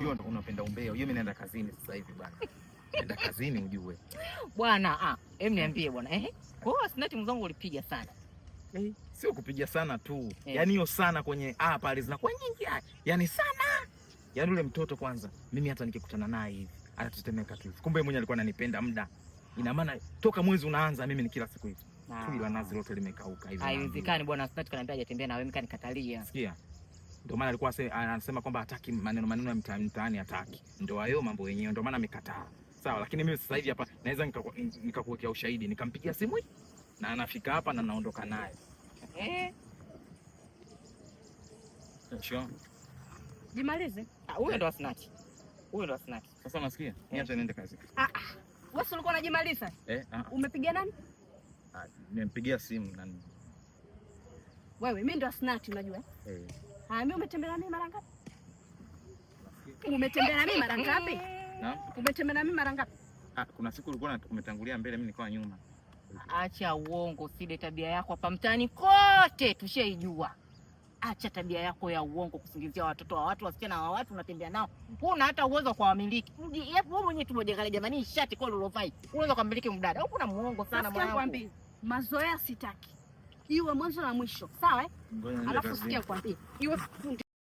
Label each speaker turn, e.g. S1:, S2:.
S1: unajua ndo unapenda umbea. Hiyo mimi naenda kazini sasa hivi bwana. Naenda kazini ujue.
S2: Bwana, hem niambie bwana. Kwa Snati mzangu ulipiga sana.
S1: Sio kupiga sana tu. Yaani hiyo sana kwenye pale zinakuwa nyingi. Yaani sana. Yaani ule mtoto kwanza, mimi hata nikikutana naye hivi, anatutemeka tu. Kumbe mwenye alikuwa ananipenda muda. Ina maana toka mwezi unaanza mimi ni kila siku hivi. Tu ila nazi lote limekauka hivi.
S2: Haiwezekani bwana, Snati kaniambia hajatembea na wewe, mimi kanikatalia.
S1: Sikia. Ndio maana alikuwa anasema kwamba hataki maneno ya mtaani hataki. Ndio hayo mambo yenyewe, ndio maana amekataa. Sawa, lakini mimi sasa hivi hapa naweza nikakuwekea ushahidi, nikampigia simu na anafika hapa na naondoka naye. Sio.
S2: Jimalize. Huyo ndo Snati. Huyo ndo Snati.
S1: Sasa unasikia? Niache niende kazi.
S2: Wewe ulikuwa unajimaliza? Umepiga nani?
S1: Nimempigia simu nani?
S2: Wewe, mimi ndo Snati unajua? Mimi umetembea na mimi mara ngapi? Umetembea na mimi mara ngapi? Umetembea na mimi mara ngapi?
S1: Kuna siku ulikuwa umetangulia mbele, mimi nilikuwa nyuma.
S2: Acha uongo, Side, tabia yako hapa mtaani kote tushaijua. Acha tabia yako ya uongo, kusingizia watoto wa watu, wasichana wa watu unatembea nao. Huna hata uwezo kwa wamiliki. Wewe mwenyewe tumoje kale jamani, shati kwa lolovai. Unaweza kumiliki mdada. Huko na muongo sana mwanangu. Mazoea sitaki. Iwe mwanzo na mwisho. Sawa? Alafu sikia kwambie. Iwe